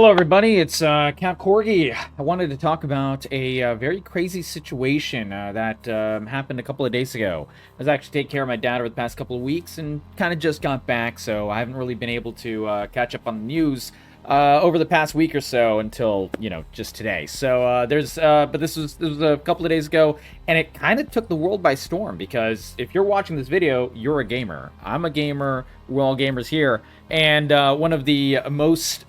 Hello, everybody. It's Count Corgi. I wanted to talk about a very crazy situation that happened a couple of days ago. I was actually taking care of my dad over the past couple of weeks and kind of just got back, so I haven't really been able to catch up on the news over the past week or so until, just today. So but this was a couple of days ago, and it kind of took the world by storm because if you're watching this video, you're a gamer. I'm a gamer. We're all gamers here. And one of the most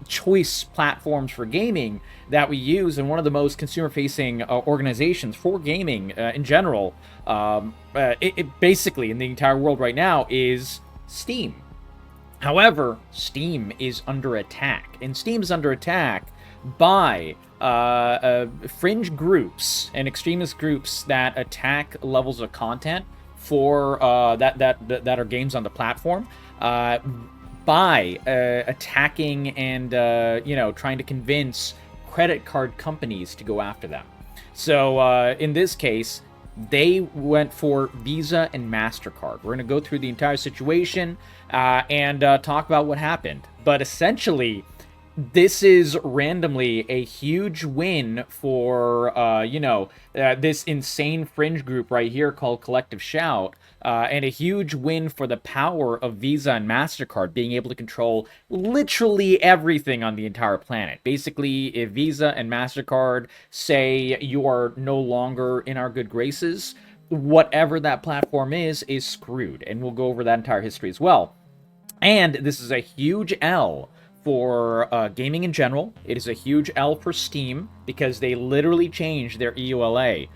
choice platforms for gaming that we use, and one of the most consumer-facing organizations for gaming in general, it basically in the entire world right now is Steam. However, Steam is under attack, and Steam is under attack by fringe groups and extremist groups that attack levels of content for that are games on the platform. By attacking and trying to convince credit card companies to go after them. So in this case, they went for Visa and Mastercard. We're going to go through the entire situation and talk about what happened. But essentially, this is randomly a huge win for, this insane fringe group right here called Collective Shout, and a huge win for the power of Visa and MasterCard being able to control literally everything on the entire planet. Basically, if Visa and MasterCard say you are no longer in our good graces, whatever that platform is screwed. And we'll go over that entire history as well. And this is a huge L for gaming in general. It is a huge L for Steam because they literally changed their EULA,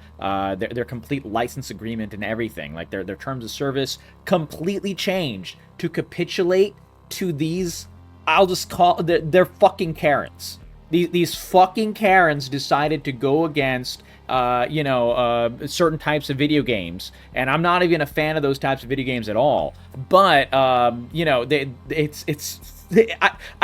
their complete license agreement and everything. Like their terms of service completely changed to capitulate to these, I'll just call, they're fucking Karens. These fucking Karens decided to go against certain types of video games, and I'm not even a fan of those types of video games at all. But I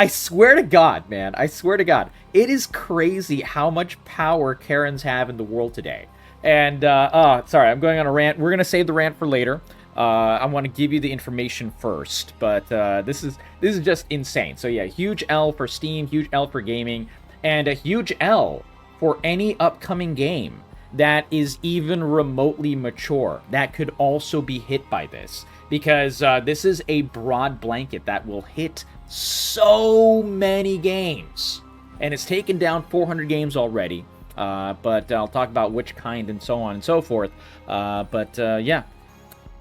swear to God, man, I swear to God, it is crazy how much power Karens have in the world today. And sorry, I'm going on a rant. We're gonna save the rant for later. I want to give you the information first, but this is just insane. So yeah, huge L for Steam, huge L for gaming, and a huge L for any upcoming game that is even remotely mature that could also be hit by this, because this is a broad blanket that will hit so many games, and it's taken down 400 games already, but I'll talk about which kind and so on and so forth. Yeah,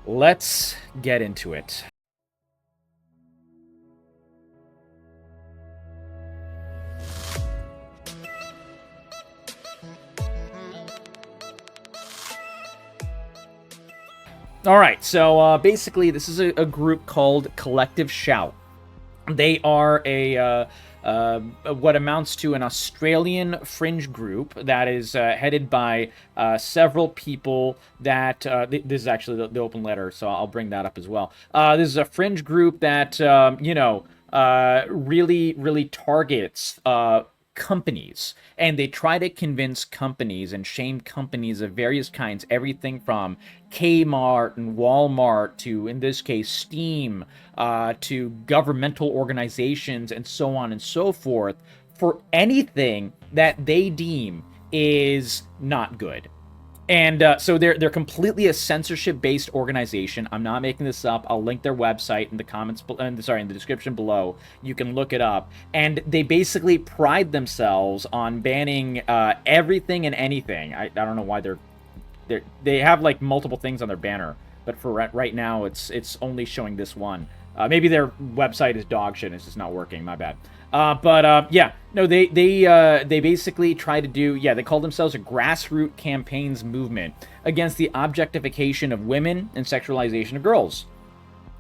let's get into it. All right, so basically this is a group called Collective Shout. They are a what amounts to an Australian fringe group that is headed by several people that this is actually the open letter, so I'll bring that up as well. This is a fringe group that really targets companies, and they try to convince companies and shame companies of various kinds, everything from Kmart and Walmart to, in this case, Steam, to governmental organizations and so on and so forth, for anything that they deem is not good. And so they're completely a censorship-based organization. I'm not making this up. I'll link their website in the comments, in the description below. You can look it up. And they basically pride themselves on banning everything and anything. I don't know why they have like multiple things on their banner, but for right now it's only showing this one. Maybe their website is dog shit and it's just not working. My bad. Yeah, no, they basically try to do, they call themselves a grassroots campaigns movement against the objectification of women and sexualization of girls.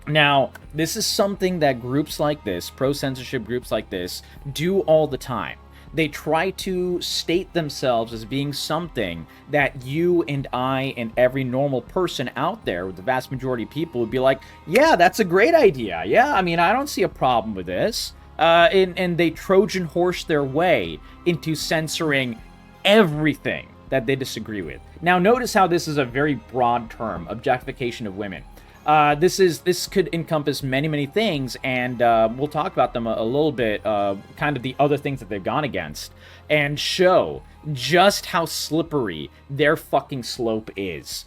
Now, this is something that groups like this, pro-censorship groups like this, do all the time. They try to state themselves as being something that you and I and every normal person out there, the vast majority of people, would be like, yeah, that's a great idea. Yeah, I mean, I don't see a problem with this. And they Trojan horse their way into censoring everything that they disagree with. Now, notice how this is a very broad term, objectification of women. This could encompass many things, and we'll talk about them a little bit, kind of the other things that they've gone against, and show just how slippery their fucking slope is.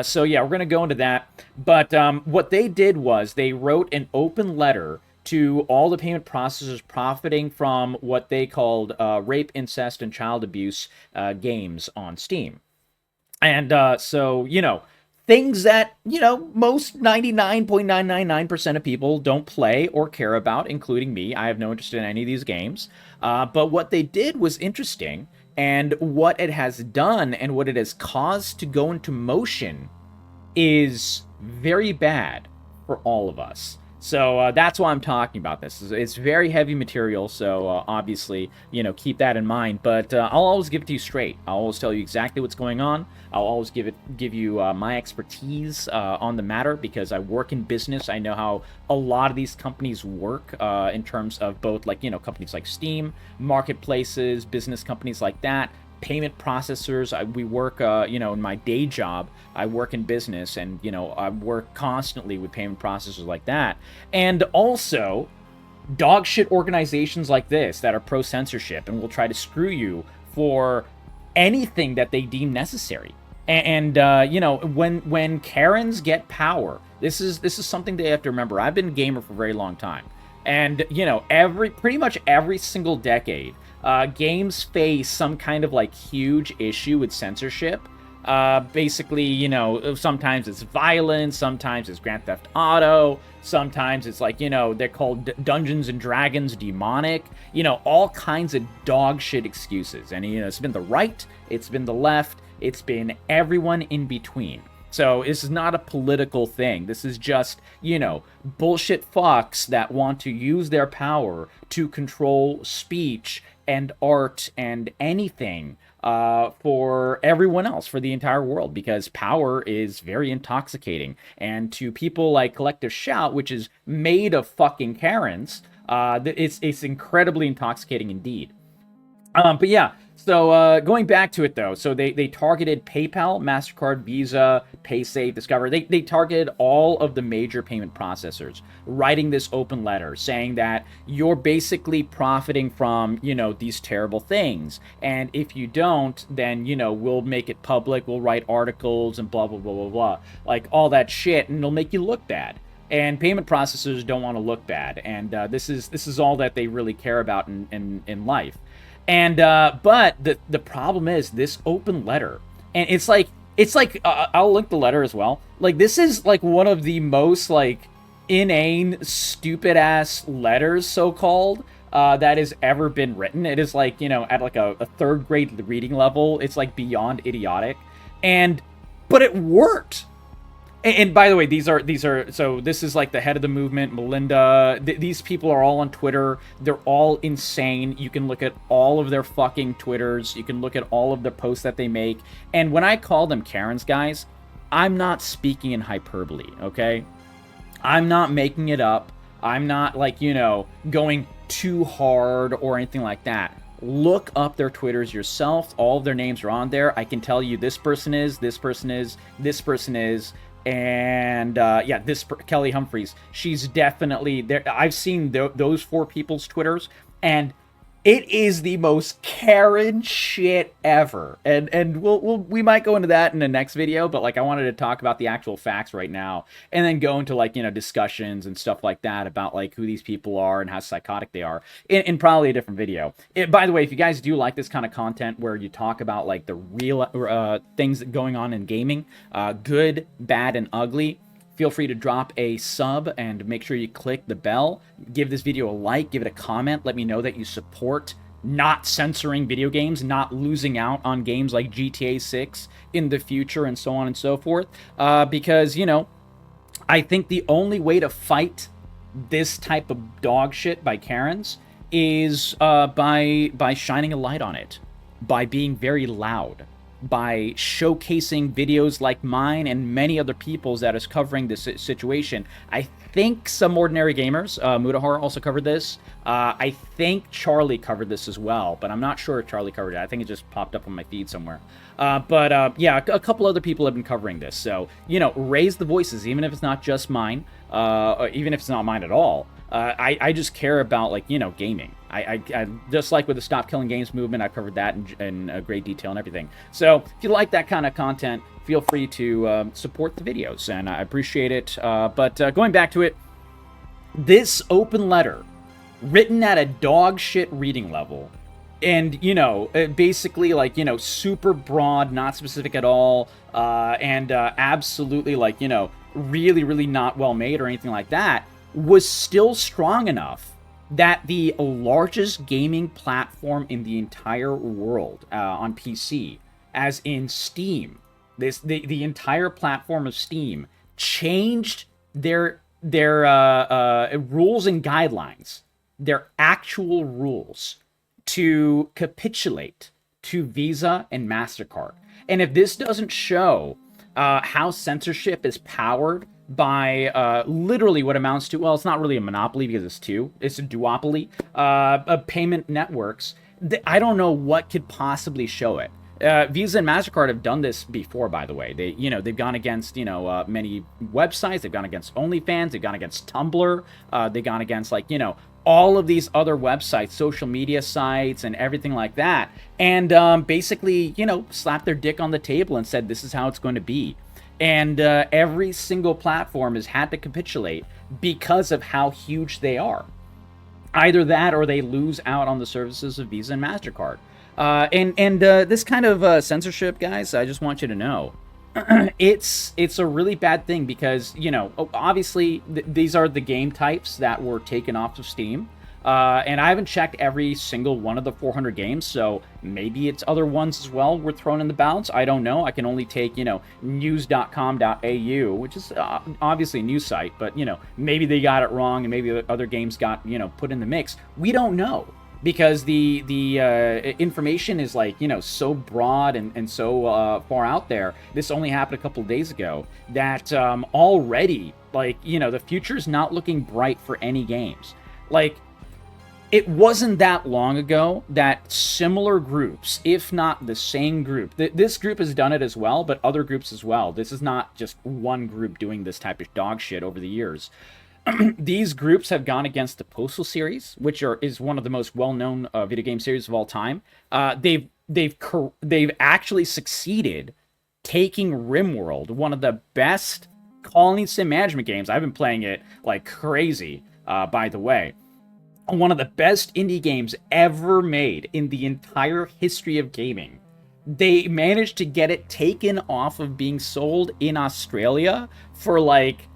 So yeah, we're gonna go into that. But what they did was they wrote an open letter to all the payment processors profiting from what they called rape, incest, and child abuse games on Steam. And so, things that, most 99.999% of people don't play or care about, including me. I have no interest in any of these games. But what they did was interesting, and what it has done and what it has caused to go into motion is very bad for all of us. So that's why I'm talking about this. It's very heavy material, so obviously, keep that in mind. But I'll always give it to you straight. I'll always tell you exactly what's going on. I'll always give you my expertise on the matter, because I work in business. I know how a lot of these companies work in terms of both, companies like Steam, marketplaces, business companies like that, payment processors. We work, in my day job, I work in business, and, I work constantly with payment processors like that. And also, dog shit organizations like this that are pro-censorship and will try to screw you for anything that they deem necessary. And when Karens get power, this is something they have to remember. I've been a gamer for a very long time. And, pretty much every single decade, games face some kind of huge issue with censorship. Basically, sometimes it's violence, sometimes it's Grand Theft Auto, sometimes it's they're called Dungeons and Dragons demonic, all kinds of dog shit excuses. And, it's been the right, it's been the left, it's been everyone in between. So this is not a political thing. This is just, bullshit fucks that want to use their power to control speech and art and anything for everyone else, for the entire world, because power is very intoxicating. And to people like Collective Shout, which is made of fucking Karens, it's incredibly intoxicating indeed. But yeah, so going back to it though, so they targeted PayPal, MasterCard, Visa, PaySafe, Discover. They targeted all of the major payment processors, writing this open letter saying that you're basically profiting from, these terrible things. And if you don't, then, we'll make it public, we'll write articles and blah, blah, blah, blah, blah. Like all that shit, and it'll make you look bad. And payment processors don't want to look bad. And this is all that they really care about in life. And but the problem is this open letter, and it's like I'll link the letter as well. This is one of the most inane, stupid ass letters, so called, that has ever been written. It is at a third grade reading level. It's beyond idiotic, but it worked. And by the way, these are so this is the head of the movement, Melinda. These people are all on Twitter. They're all insane. You can look at all of their fucking Twitters. You can look at all of the posts that they make. And when I call them Karens, guys, I'm not speaking in hyperbole, okay? I'm not making it up. I'm not going too hard or anything like that. Look up their Twitters yourself. All of their names are on there. I can tell you this person is, this person is, this person is. And yeah, Kelly Humphreys, she's definitely there. I've seen those four people's Twitters, and it is the most Karen shit ever. And we might go into that in the next video, but I wanted to talk about the actual facts right now, and then go into discussions and stuff like that about who these people are and how psychotic they are in probably a different video. By the way, if you guys do like this kind of content where you talk about the real things going on in gaming, good, bad, and ugly, feel free to drop a sub and make sure you click the bell. Give this video a like, give it a comment. Let me know that you support not censoring video games, not losing out on games like GTA 6 in the future, and so on and so forth. Because, I think the only way to fight this type of dog shit by Karens is by shining a light on it, by being very loud. by showcasing videos like mine and many other people's that is covering this situation. I think some ordinary gamers, Mudahar also covered this. I think Charlie covered this as well, but I'm not sure if Charlie covered it. I think it just popped up on my feed somewhere. But yeah, a couple other people have been covering this. So, you know, raise the voices, even if it's not just mine, even if it's not mine at all. I just care about, like, you know, gaming. I just like with the Stop Killing Games movement, I've covered that in great detail and everything. So if you like that kind of content, feel free to support the videos, and I appreciate it. But going back to it, this open letter, written at a dog shit reading level, and, you know, basically, like, you know, super broad, not specific at all, and absolutely, like, you know, really, really not well made or anything like that, was still strong enough that the largest gaming platform in the entire world on PC, as in Steam, the entire platform of Steam, changed their rules and guidelines, their actual rules, to capitulate to Visa and Mastercard. And if this doesn't show how censorship is powered by literally what amounts to, well, it's not really a monopoly because it's two, it's a duopoly of payment networks, I don't know what could possibly show it. Visa and Mastercard have done this before, by the way. They've gone against, many websites. They've gone against OnlyFans. They've gone against Tumblr. They've gone against, like, all of these other websites, social media sites, and everything like that. And basically, slapped their dick on the table and said, this is how it's going to be. And every single platform has had to capitulate because of how huge they are. Either that or they lose out on the services of Visa and Mastercard. And this kind of censorship, guys, I just want you to know, it's a really bad thing because, obviously these are the game types that were taken off of Steam. And I haven't checked every single one of the 400 games, so maybe it's other ones as well were thrown in the balance. I don't know. I can only take, news.com.au, which is obviously a news site, but, maybe they got it wrong and maybe other games got, put in the mix. We don't know. Because the information is, like, so broad and so far out there. This only happened a couple of days ago that already, like, the future is not looking bright for any games. Like, it wasn't that long ago that similar groups, if not the same group, this group has done it as well, but other groups as well. This is not just one group doing this type of dog shit over the years. These groups have gone against the Postal series, which is one of the most well-known video game series of all time. They've actually succeeded taking RimWorld, one of the best colony sim management games. I've been playing it like crazy, by the way. One of the best indie games ever made in the entire history of gaming. They managed to get it taken off of being sold in Australia for, like,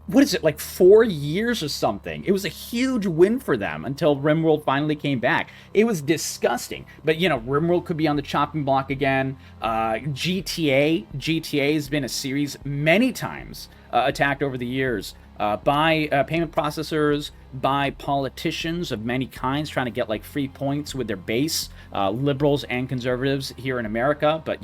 what is it, like 4 years or something? It was a huge win for them until RimWorld finally came back. It was disgusting. But, RimWorld could be on the chopping block again. GTA has been a series many times attacked over the years by payment processors, by politicians of many kinds trying to get, like, free points with their base, liberals and conservatives here in America, but,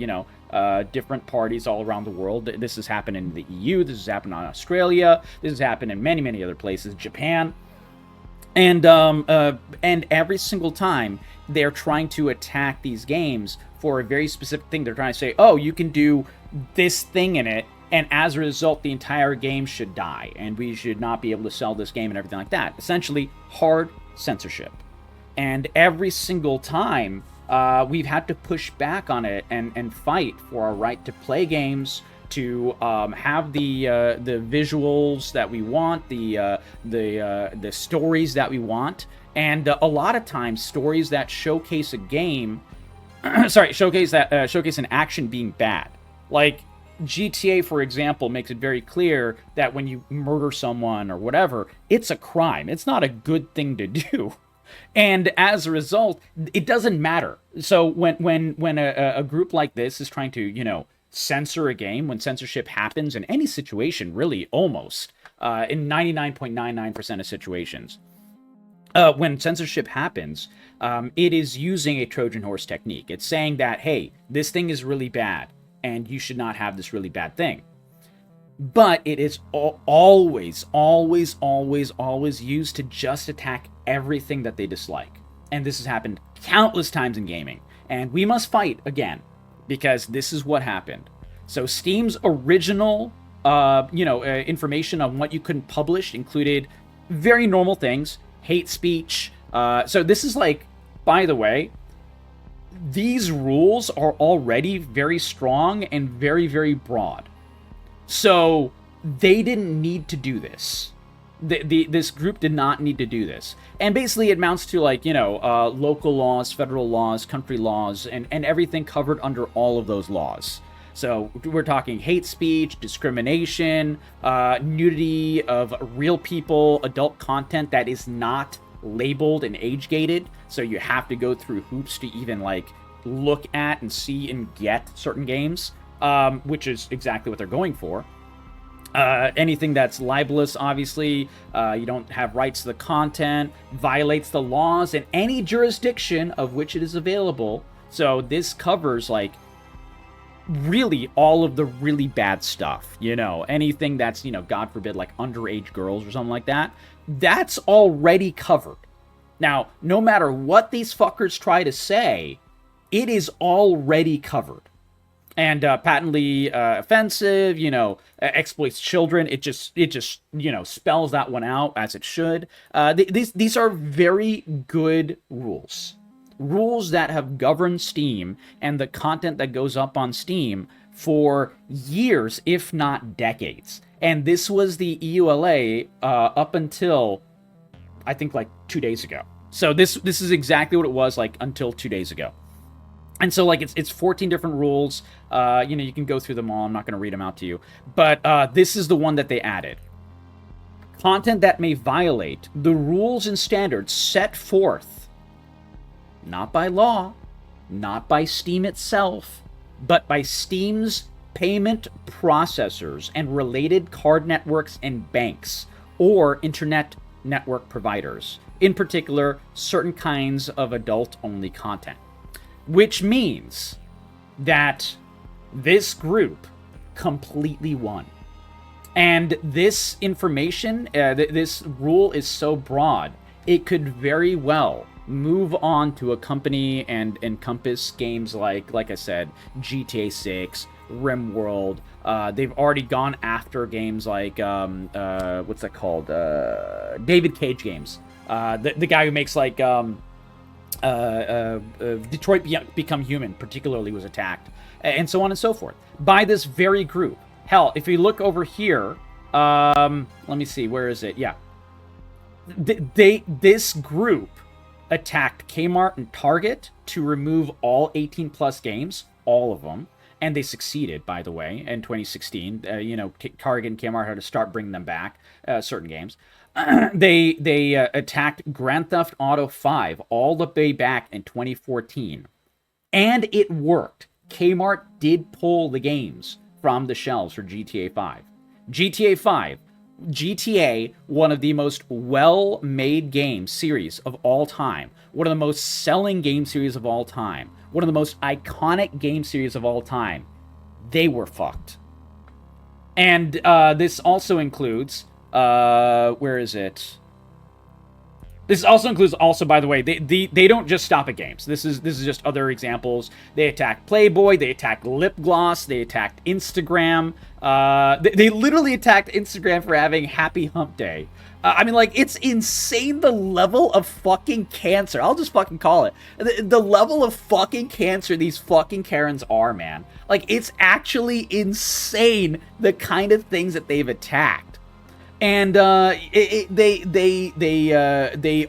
different parties all around the world. This has happened in the EU, this has happened in Australia, this has happened in many, many other places, Japan. And every single time they're trying to attack these games for a very specific thing. They're trying to say, oh, you can do this thing in it, and as a result, the entire game should die, and we should not be able to sell this game and everything like that. Essentially, hard censorship. And every single time, we've had to push back on it and fight for our right to play games, to have the visuals that we want, the stories that we want, and a lot of times stories that showcase a game, showcase an action being bad, like. GTA, for example, makes it very clear that when you murder someone or whatever, it's a crime. It's not a good thing to do. And as a result, it doesn't matter. So when a group like this is trying to, censor a game, when censorship happens in any situation, really almost, in 99.99% of situations, when censorship happens, it is using a Trojan horse technique. It's saying that, hey, this thing is really bad, and you should not have this really bad thing. But it is always, always, always, always used to just attack everything that they dislike. And this has happened countless times in gaming. And we must fight again, because this is what happened. So Steam's original, information on what you couldn't publish included very normal things, hate speech. So this is like, by the way, these rules are already very strong and very, very broad. So they didn't need to do this. This group did not need to do this. And basically it amounts to like, local laws, federal laws, country laws, and everything covered under all of those laws. So we're talking hate speech, discrimination, nudity of real people, adult content that is not labeled and age-gated. So you have to go through hoops to even like look at and see and get certain games. Which is exactly what they're going for. Anything that's libelous, obviously, you don't have rights to the content, violates the laws in any jurisdiction of which it is available. So this covers, like, really all of the really bad stuff, anything that's, God forbid, like underage girls or something like that, that's already covered. Now, no matter what these fuckers try to say, it is already covered. And patently offensive, exploits children. It just spells that one out as it should. These are very good rules. Rules that have governed Steam and the content that goes up on Steam for years, if not decades. And this was the EULA up until, I think, like 2 days ago. So this is exactly what it was like until 2 days ago. And so, like, it's 14 different rules. You can go through them all. I'm not going to read them out to you. But this is the one that they added. Content that may violate the rules and standards set forth, not by law, not by Steam itself, but by Steam's payment processors and related card networks and banks, or internet network providers. In particular, certain kinds of adult-only content. Which means that this group completely won. And this information, this rule is so broad, it could very well move on to a company and encompass games like I said, GTA 6, RimWorld. They've already gone after games like, what's that called? David Cage games. The guy who makes like... Detroit Become Human particularly was attacked, and so on and so forth, by this very group. Hell, if you look over here, let me see, where is it? Yeah. This group attacked Kmart and Target to remove all 18-plus games, all of them, and they succeeded, by the way, in 2016. Target and Kmart had to start bringing them back, certain games. They attacked Grand Theft Auto 5 all the way back in 2014. And it worked. Kmart did pull the games from the shelves for GTA 5. GTA, one of the most well-made game series of all time. One of the most selling game series of all time. One of the most iconic game series of all time. They were fucked. And this also includes... where is it? This also includes, by the way, they don't just stop at games. This is just other examples. They attack Playboy, they attack Lip Gloss, they attacked Instagram. They literally attacked Instagram for having Happy Hump Day. It's insane the level of fucking cancer. I'll just fucking call it. The level of fucking cancer these fucking Karens are, man. Like, it's actually insane the kind of things that they've attacked. And they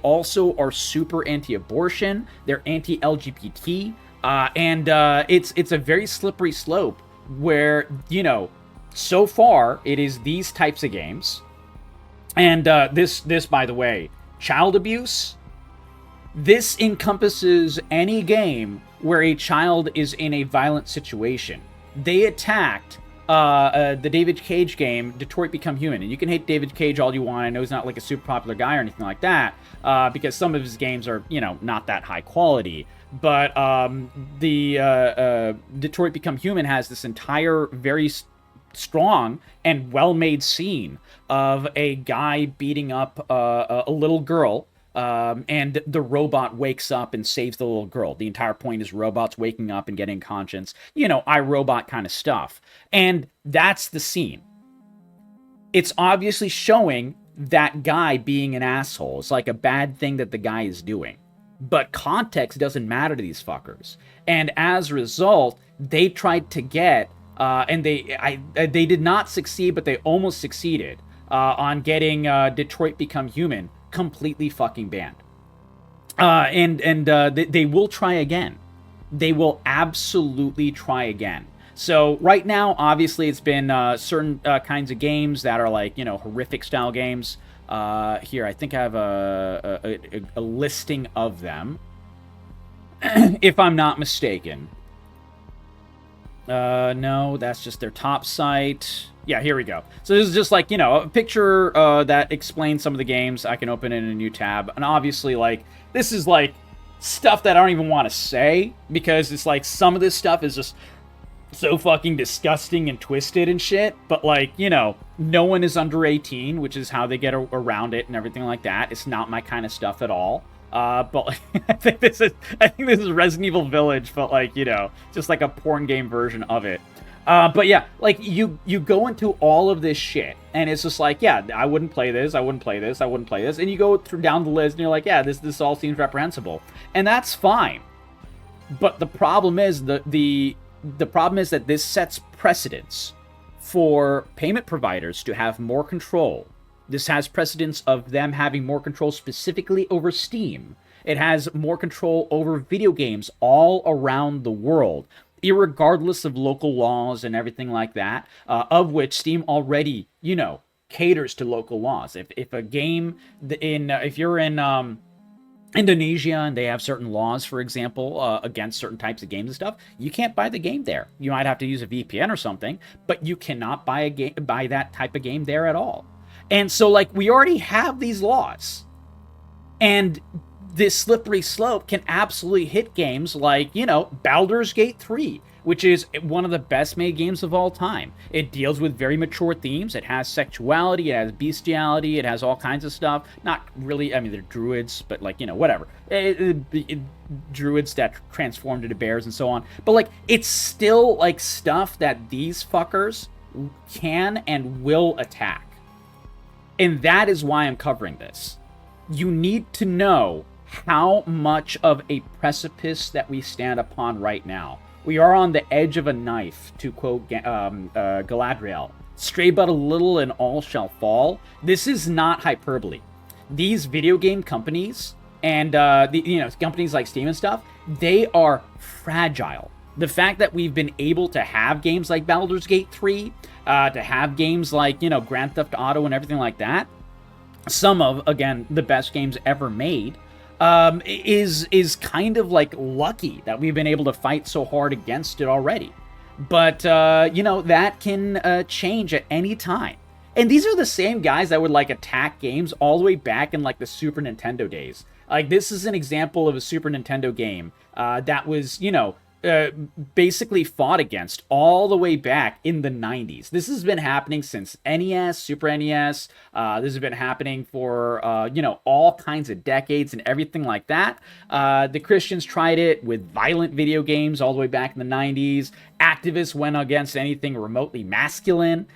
also are super anti-abortion. They're anti-LGBT, and it's a very slippery slope where so far it is these types of games, and this by the way, child abuse. This encompasses any game where a child is in a violent situation. They attacked the David Cage game, Detroit Become Human. And you can hate David Cage all you want. I know he's not like a super popular guy or anything like that, because some of his games are, not that high quality. But the Detroit Become Human has this entire very strong and well-made scene of a guy beating up a little girl, and the robot wakes up and saves the little girl. The entire point is robots waking up and getting conscience, iRobot kind of stuff. And that's the scene. It's obviously showing that guy being an asshole. It's like a bad thing that the guy is doing. But context doesn't matter to these fuckers. And as a result, they tried to get, and they did not succeed, but they almost succeeded on getting Detroit Become Human completely fucking banned. They will try again. They will absolutely try again. So right now, obviously, it's been certain kinds of games that are like, horrific style games. Here, I think I have a listing of them, if I'm not mistaken. No, that's just their top site. Yeah, here we go. So this is just like, a picture that explains some of the games. I can open it in a new tab. And obviously, like, this is like stuff that I don't even want to say, because it's like some of this stuff is just so fucking disgusting and twisted and shit. But like, no one is under 18, which is how they get around it and everything like that. It's not my kind of stuff at all. But like, I think this is Resident Evil Village, but like, just like a porn game version of it. But yeah, like you go into all of this shit, and it's just like, yeah, I wouldn't play this, I wouldn't play this, I wouldn't play this, and you go through down the list, and you're like, yeah, this all seems reprehensible, and that's fine. But the problem is the problem is that this sets precedence for payment providers to have more control. This has precedence of them having more control specifically over Steam. It has more control over video games all around the world, irregardless of local laws and everything like that, of which Steam already, caters to local laws. If a game if you're in Indonesia and they have certain laws, for example, against certain types of games and stuff, you can't buy the game there. You might have to use a VPN or something, but you cannot buy that type of game there at all. And so, like, we already have these laws. And this slippery slope can absolutely hit games like, Baldur's Gate 3, which is one of the best made games of all time. It deals with very mature themes. It has sexuality, it has bestiality, it has all kinds of stuff. Not really, I mean, they're druids, but like, whatever. Druids that transformed into bears and so on. But like, it's still like stuff that these fuckers can and will attack. And that is why I'm covering this. You need to know how much of a precipice that we stand upon right now. We are on the edge of a knife, to quote Galadriel. Stray but a little and all shall fall. This is not hyperbole. These video game companies and companies like Steam and stuff, they are fragile. The fact that we've been able to have games like Baldur's Gate 3, to have games like, Grand Theft Auto and everything like that, some of, again, the best games ever made, is kind of like lucky that we've been able to fight so hard against it already. But, that can change at any time. And these are the same guys that would like attack games all the way back in like the Super Nintendo days. Like, this is an example of a Super Nintendo game that was, basically fought against all the way back in the 90s. This has been happening since NES, Super NES. This has been happening for, all kinds of decades and everything like that. The Christians tried it with violent video games all the way back in the 90s. Activists went against anything remotely masculine,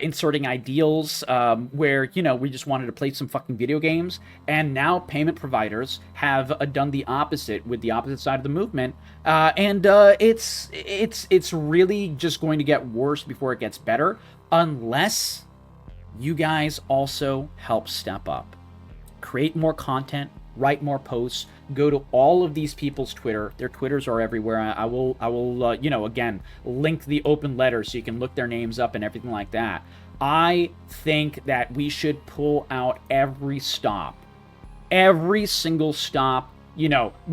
inserting ideals where, we just wanted to play some fucking video games. And now payment providers have done the opposite with the opposite side of the movement. It's really just going to get worse before it gets better, unless you guys also help step up. Create more content, write more posts, go to all of these people's Twitter. Their Twitters are everywhere. I will again, link the open letter so you can look their names up and everything like that. I think that we should pull out every single stop,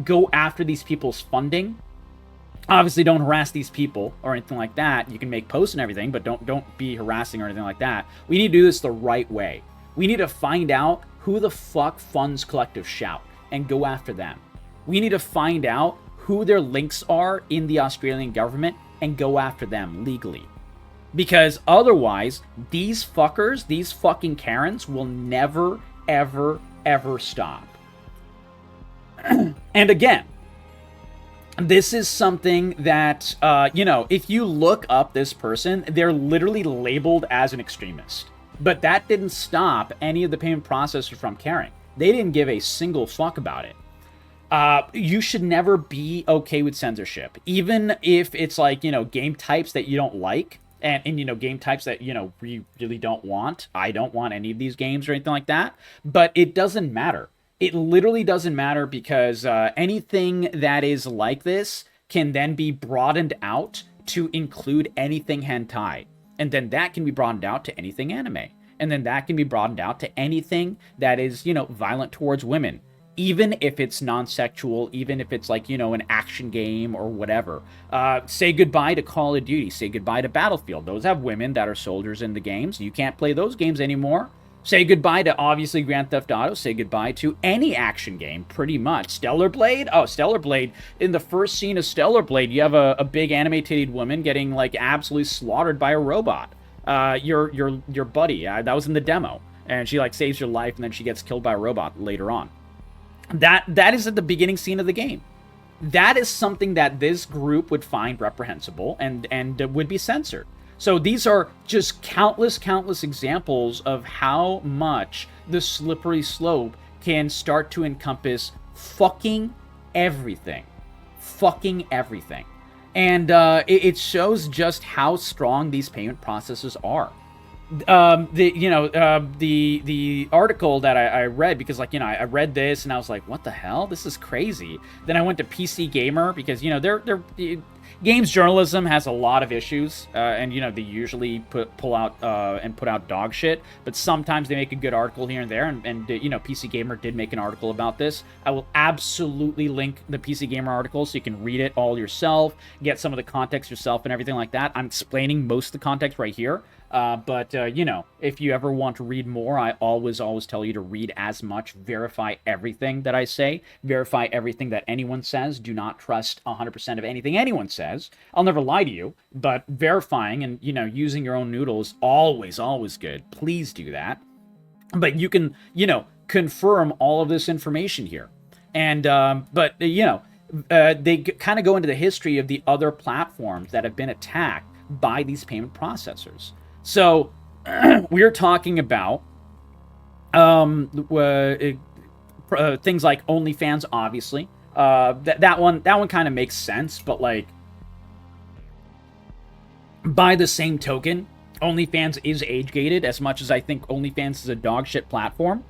go after these people's funding, Obviously, don't harass these people or anything like that. You can make posts and everything, but don't be harassing or anything like that. We need to do this the right way. We need to find out who the fuck funds Collective Shout and go after them. We need to find out who their links are in the Australian government and go after them legally. Because otherwise, these fuckers, these fucking Karens will never, ever, ever stop. And again, this is something that, if you look up this person, they're literally labeled as an extremist. But that didn't stop any of the payment processors from caring. They didn't give a single fuck about it. You should never be okay with censorship. Even if it's like, game types that you don't like, and game types that, we really don't want. I don't want any of these games or anything like that. But it doesn't matter. It literally doesn't matter, because anything that is like this can then be broadened out to include anything hentai. And then that can be broadened out to anything anime. And then that can be broadened out to anything that is, violent towards women. Even if it's non-sexual, even if it's like, an action game or whatever. Say goodbye to Call of Duty. Say goodbye to Battlefield. Those have women that are soldiers in the games. You can't play those games anymore. Say goodbye to, obviously, Grand Theft Auto. Say goodbye to any action game, pretty much. Stellar Blade? Oh, Stellar Blade. In the first scene of Stellar Blade, you have a big anime-titted woman getting, like, absolutely slaughtered by a robot. Your buddy. That was in the demo. And she, like, saves your life, and then she gets killed by a robot later on. That is at the beginning scene of the game. That is something that this group would find reprehensible and would be censored. So these are just countless examples of how much the slippery slope can start to encompass fucking everything. Fucking everything. And it shows just how strong these payment processors are. The article that I read, because I read this and I was like, what the hell? This is crazy. Then I went to PC Gamer, because they're games journalism has a lot of issues, and they usually pull out and put out dog shit, but sometimes they make a good article here and there, and PC Gamer did make an article about this. I will absolutely link the PC Gamer article so you can read it all yourself, get some of the context yourself and everything like that. I'm explaining most of the context right here. But if you ever want to read more, I always tell you to read as much, verify everything that I say, verify everything that anyone says. Do not trust 100% of anything anyone says. I'll never lie to you, but verifying and, using your own noodle is always good. Please do that. But you can, confirm all of this information here. And, they kind of go into the history of the other platforms that have been attacked by these payment processors. So we're talking about things like OnlyFans, obviously. That one kind of makes sense, but like, by the same token, OnlyFans is age-gated. As much as I think OnlyFans is a dog shit platform,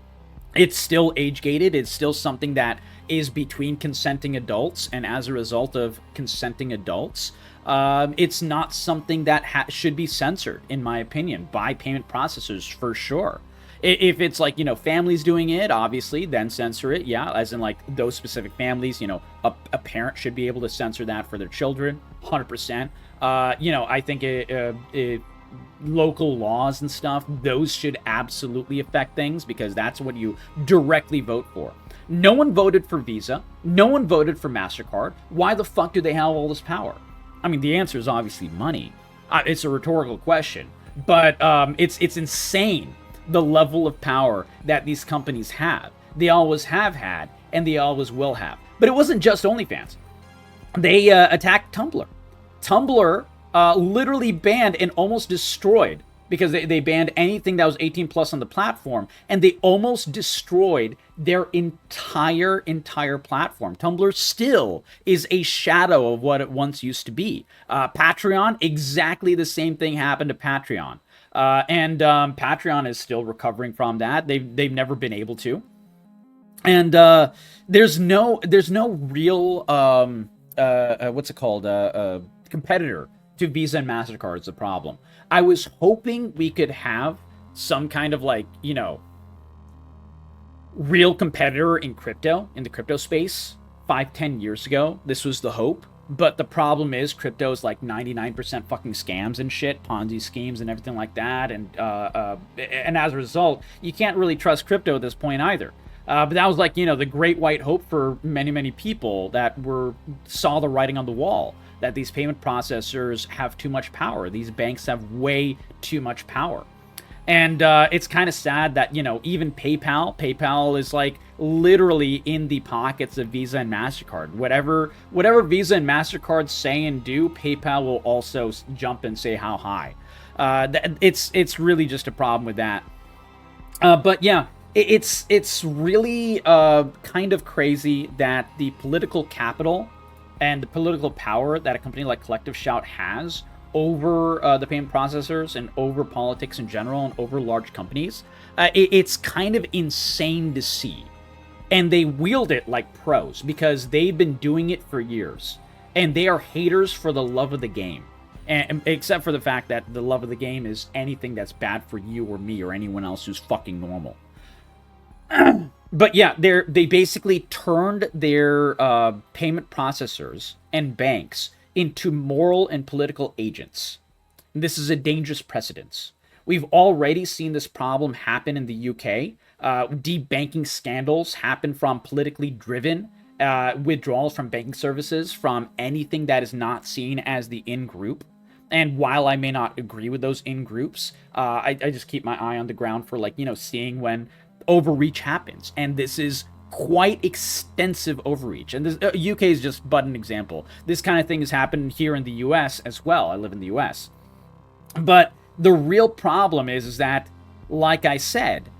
it's still age-gated. It's still something that is between consenting adults, and as a result of consenting adults, it's not something that should be censored, in my opinion, by payment processors, for sure. If it's like, families doing it, obviously, then censor it, yeah, as in like those specific families, a parent should be able to censor that for their children, 100%. I think local laws and stuff, those should absolutely affect things, because that's what you directly vote for. No one voted for Visa. No one voted for MasterCard. Why the fuck do they have all this power? I mean, the answer is obviously money. It's a rhetorical question, but it's insane, the level of power that these companies have. They always have had, and they always will have. But it wasn't just OnlyFans. They attacked Tumblr. Tumblr literally banned and almost destroyed, because they banned anything that was 18 plus on the platform, and they almost destroyed their entire platform. Tumblr still is a shadow of what it once used to be. Patreon, exactly the same thing happened to Patreon. And Patreon is still recovering from that. They've never been able to. And there's no real competitor to Visa and Mastercard is the problem. I was hoping we could have some kind of like, real competitor in crypto, in the crypto space 5-10 years ago. This was the hope, But the problem is crypto is like 99% fucking scams and shit, Ponzi schemes and everything like that. And as a result, you can't really trust crypto at this point either. But that was like, the great white hope for many, many people that saw the writing on the wall, that these payment processors have too much power. These banks have way too much power. And it's kind of sad that, even PayPal is like literally in the pockets of Visa and MasterCard. Whatever Visa and MasterCard say and do, PayPal will also jump and say how high. It's really just a problem with that. But yeah, it's really kind of crazy that the political capital and the political power that a company like Collective Shout has over the payment processors and over politics in general and over large companies, it's kind of insane to see. And they wield it like pros because they've been doing it for years. And they are haters for the love of the game. And except for the fact that the love of the game is anything that's bad for you or me or anyone else who's fucking normal. But yeah, they basically turned their payment processors and banks into moral and political agents. This is a dangerous precedent. We've already seen this problem happen in the UK. Debanking scandals happen from politically driven withdrawals from banking services from anything that is not seen as the in-group. And while I may not agree with those in-groups, I just keep my eye on the ground for, seeing when overreach happens. And this is quite extensive overreach. And this UK is just but an example. This kind of thing has happened here in the US as well. I live in the US. But the real problem is that, like I said,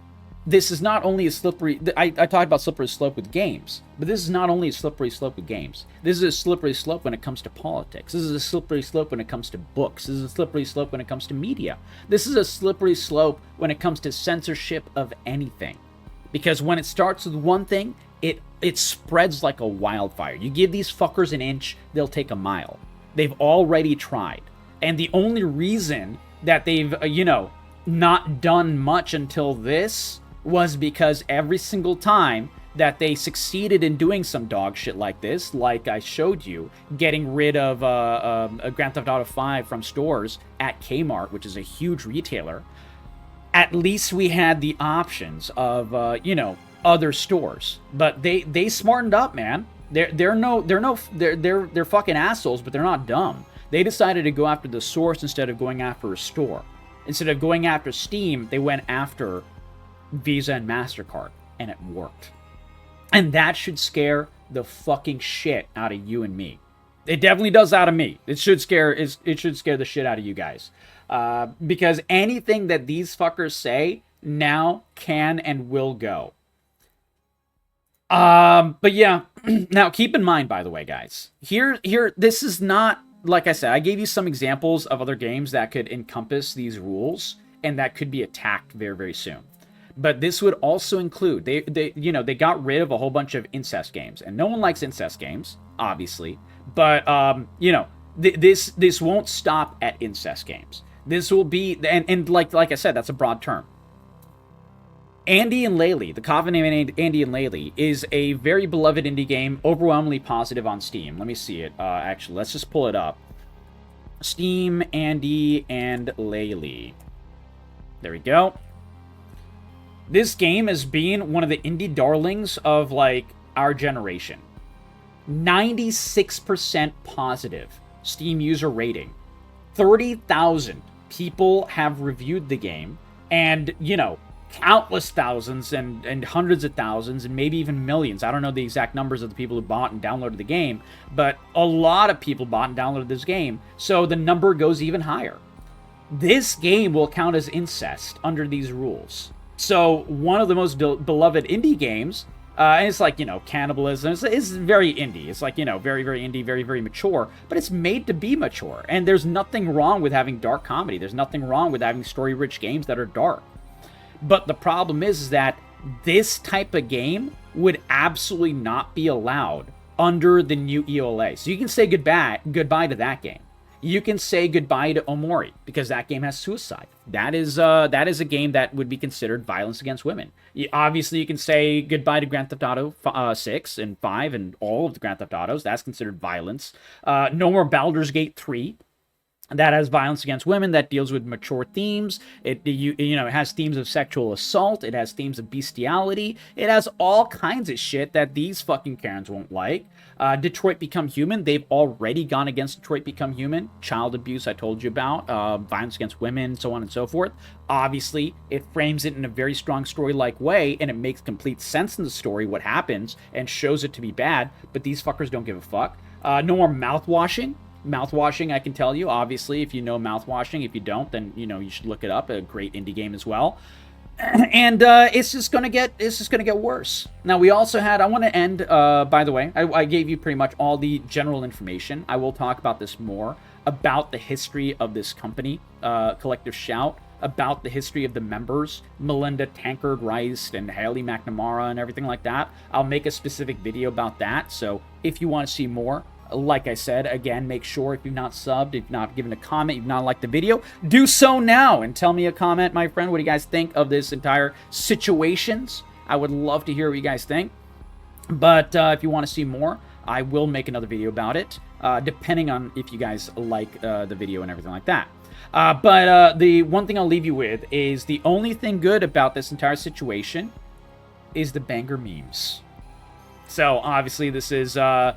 this is not only a slippery... I talked about slippery slope with games, but this is not only a slippery slope with games. This is a slippery slope when it comes to politics. This is a slippery slope when it comes to books. This is a slippery slope when it comes to media. This is a slippery slope when it comes to censorship of anything. Because when it starts with one thing, it spreads like a wildfire. You give these fuckers an inch, they'll take a mile. They've already tried. And the only reason that they've, not done much until this was because every single time that they succeeded in doing some dog shit like this, like I showed you, getting rid of a Grand Theft Auto 5 from stores at Kmart, which is a huge retailer, at least we had the options of, other stores. But they smartened up, man. They're fucking assholes, but they're not dumb. They decided to go after the source instead of going after a store. Instead of going after Steam, they went after Visa and MasterCard, and it worked. And that should scare the fucking shit out of you and me. It definitely does out of me. It should scare the shit out of you guys. Because anything that these fuckers say now can and will go. But yeah, now keep in mind, by the way, guys, here, this is not, like I said, I gave you some examples of other games that could encompass these rules and that could be attacked very, very soon. But this would also include, they got rid of a whole bunch of incest games, and no one likes incest games, obviously. But, this won't stop at incest games. This will be, and like I said, that's a broad term. Andy and Laylee, the coffin name Andy and Laylee, is a very beloved indie game, overwhelmingly positive on Steam. Let me see it. Actually, let's just pull it up. Steam, Andy and Laylee. There we go. This game has been one of the indie darlings of, our generation. 96% positive Steam user rating. 30,000 people have reviewed the game, and, countless thousands and hundreds of thousands and maybe even millions. I don't know the exact numbers of the people who bought and downloaded the game, but a lot of people bought and downloaded this game, so the number goes even higher. This game will count as incest under these rules. So one of the most beloved indie games, and it's cannibalism. It's very indie. It's very, very indie, very, very mature, but it's made to be mature. And there's nothing wrong with having dark comedy. There's nothing wrong with having story-rich games that are dark. But the problem is that this type of game would absolutely not be allowed under the new EOLA. So you can say goodbye to that game. You can say goodbye to Omori because that game has suicide. That is a game that would be considered violence against women. Obviously, you can say goodbye to Grand Theft Auto 6 and 5 and all of the Grand Theft Autos. That's considered violence. No more Baldur's Gate 3. That has violence against women, that deals with mature themes. It has themes of sexual assault. It has themes of bestiality. It has all kinds of shit that these fucking Karens won't like. Detroit Become Human, they've already gone against Detroit Become Human. Child abuse, I told you about. Violence against women, so on and so forth. Obviously, it frames it in a very strong story-like way, and it makes complete sense in the story what happens, and shows it to be bad, but these fuckers don't give a fuck. No more mouthwashing. Mouthwashing, I can tell you, obviously, if you know mouthwashing. If you don't, then, you should look it up. A great indie game as well. And it's just gonna get worse. Now, we also had, I want to end, by the way, I gave you pretty much all the general information. I will talk about this more, about the history of this company, Collective Shout, about the history of the members, Melinda Tankard Rice and Haley McNamara and everything like that. I'll make a specific video about that, so if you want to see more, like I said, again, make sure if you've not subbed, if you've not given a comment, you've not liked the video, do so now and tell me a comment, my friend. What do you guys think of this entire situations? I would love to hear what you guys think. But if you want to see more, I will make another video about it, depending on if you guys like the video and everything like that. But the one thing I'll leave you with is the only thing good about this entire situation is the banger memes. So, obviously, this is, I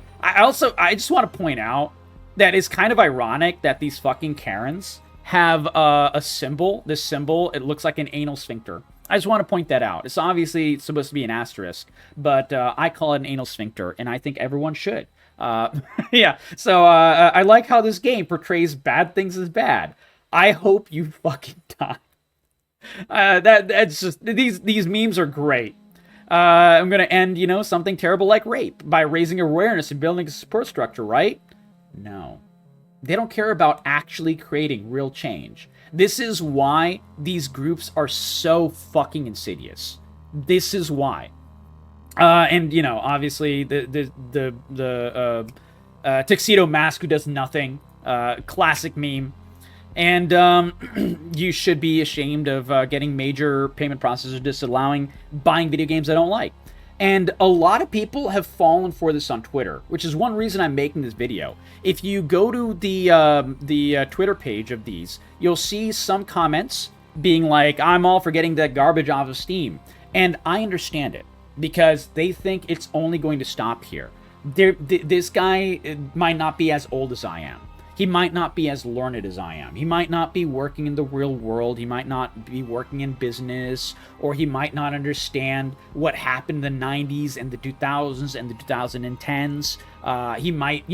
just want to point out that it's kind of ironic that these fucking Karens have a symbol. This symbol, it looks like an anal sphincter. I just want to point that out. It's obviously supposed to be an asterisk, but I call it an anal sphincter, and I think everyone should. Yeah, so I like how this game portrays bad things as bad. I hope you fucking die. That's just, these memes are great. I'm going to end, something terrible like rape by raising awareness and building a support structure, right? No. They don't care about actually creating real change. This is why these groups are so fucking insidious. This is why. And, obviously, the Tuxedo Mask who does nothing. Classic meme. And you should be ashamed of getting major payment processors disallowing buying video games I don't like. And a lot of people have fallen for this on Twitter, which is one reason I'm making this video. If you go to the Twitter page of these, you'll see some comments being like, I'm all for getting that garbage off of Steam. And I understand it, because they think it's only going to stop here. This guy might not be as old as I am. He might not be as learned as I am. He might not be working in the real world. He might not be working in business, or he might not understand what happened in the 90s and the 2000s and the 2010s. He might,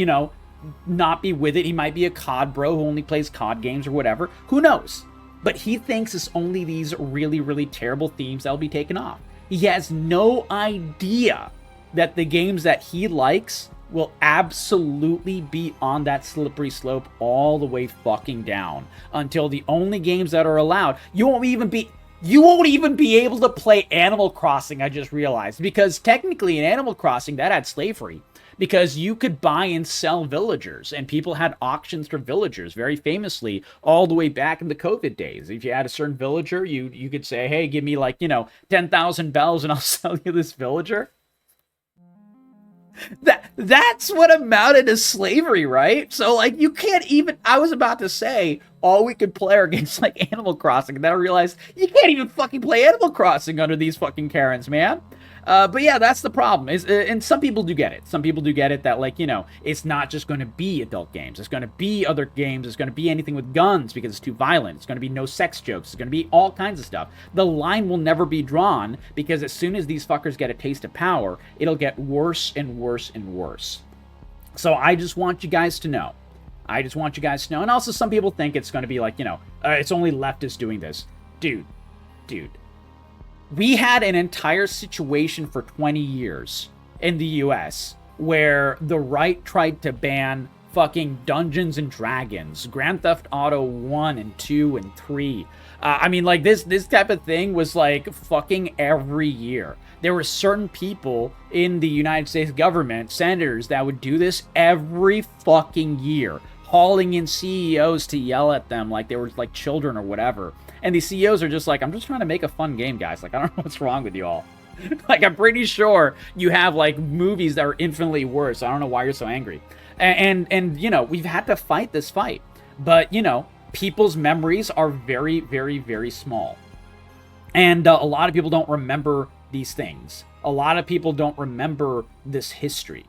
not be with it. He might be a COD bro who only plays COD games or whatever. Who knows? But he thinks it's only these really, really terrible themes that will be taken off. He has no idea that the games that he likes will absolutely be on that slippery slope all the way fucking down, until the only games that are allowed, you won't even be able to play Animal Crossing, I just realized, because technically in Animal Crossing that had slavery, because you could buy and sell villagers, and people had auctions for villagers, very famously, all the way back in the COVID days. If you had a certain villager, you could say, hey, give me 10,000 bells and I'll sell you this villager. That's what amounted to slavery, right? So, you can't even, I was about to say, all we could play are games like Animal Crossing, and then I realized, you can't even fucking play Animal Crossing under these fucking Karens, man. But yeah, that's the problem. And some people do get it. Some people do get it that, it's not just going to be adult games. It's going to be other games. It's going to be anything with guns because it's too violent. It's going to be no sex jokes. It's going to be all kinds of stuff. The line will never be drawn, because as soon as these fuckers get a taste of power, it'll get worse and worse and worse. So I just want you guys to know. And also some people think it's going to be it's only leftists doing this. Dude. We had an entire situation for 20 years in the US where the right tried to ban fucking Dungeons and Dragons, Grand Theft Auto 1 and 2 and 3. This type of thing was fucking every year. There were certain people in the United States government, senators, that would do this every fucking year. calling in CEOs to yell at them like they were like children or whatever. And these CEOs are just like, I'm just trying to make a fun game, guys. Like, I don't know what's wrong with you all. Like, I'm pretty sure you have like movies that are infinitely worse. I don't know why you're so angry. And you know, we've had to fight this fight. But, you know, people's memories are very, very, very small. And a lot of people don't remember these things. A lot of people don't remember this history.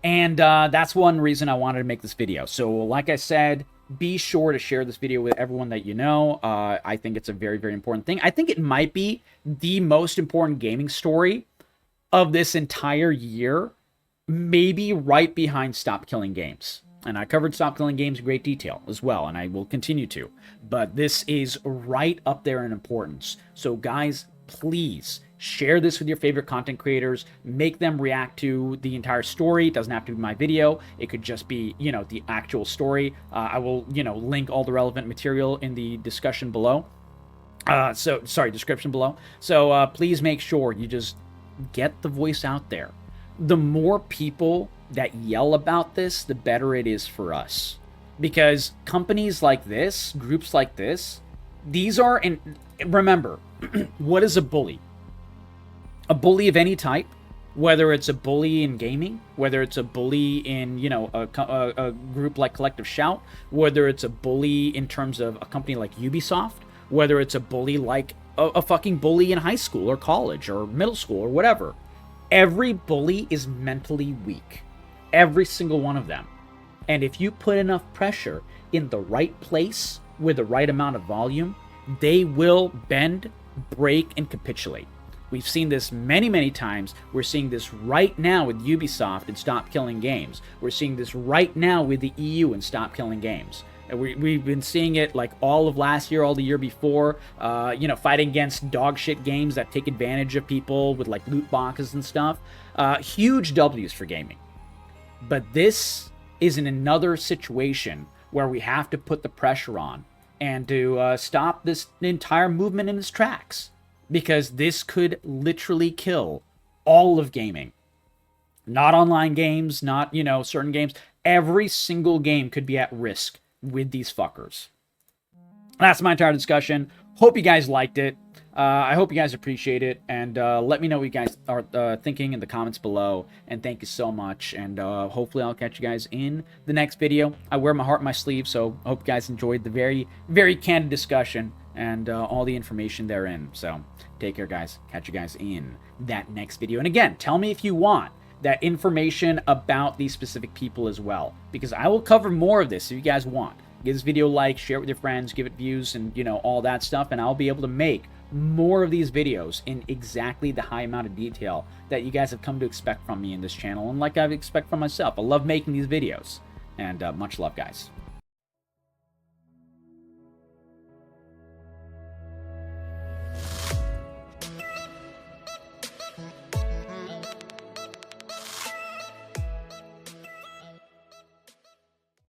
And that's one reason I wanted to make this video. So like I said, be sure to share this video with everyone that you know. I think it's a very, very important thing. I think it might be the most important gaming story of this entire year, maybe right behind Stop Killing Games. And I covered Stop Killing Games in great detail as well, and I will continue to. But this is right up there in importance. So guys, please share this with your favorite content creators. Make them react to the entire story. It doesn't have to be my video. It could just be, you know, the actual story. I will, you know, link all the relevant material in the discussion below. Description below. So please make sure you just get the voice out there. The more people that yell about this, the better it is for us. Because companies like this, groups like this, these are, and remember, what is a bully? A bully of any type, whether it's a bully in gaming, whether it's a bully in, you know, a group like Collective Shout, whether it's a bully in terms of a company like Ubisoft, whether it's a bully like a fucking bully in high school or college or middle school or whatever. Every bully is mentally weak. Every single one of them. And if you put enough pressure in the right place with the right amount of volume, they will bend, break, and capitulate. We've seen this many, many times. We're seeing this right now with Ubisoft and Stop Killing Games. We're seeing this right now with the EU and Stop Killing Games. We've been seeing it like all of last year, all the year before, you know, fighting against dog shit games that take advantage of people with like loot boxes and stuff. Huge W's for gaming. But this is in another situation where we have to put the pressure on and to stop this entire movement in its tracks. Because this could literally kill all of gaming. Not online games, not, you know, certain games. Every single game could be at risk with these fuckers. That's my entire discussion. Hope you guys liked it. I hope you guys appreciate it. And let me know what you guys are thinking in the comments below. And thank you so much. And hopefully I'll catch you guys in the next video. I wear my heart on my sleeve, so I hope you guys enjoyed the very, very candid discussion and all the information therein. So take care, guys. Catch you guys in that next video. And again, tell me if you want that information about these specific people as well, because I will cover more of this if you guys want. Give this video a like, share it with your friends, give it views, and, you know, all that stuff, and I'll be able to make more of these videos in exactly the high amount of detail that you guys have come to expect from me in this channel, and like I expect from myself. I love making these videos, and much love, guys.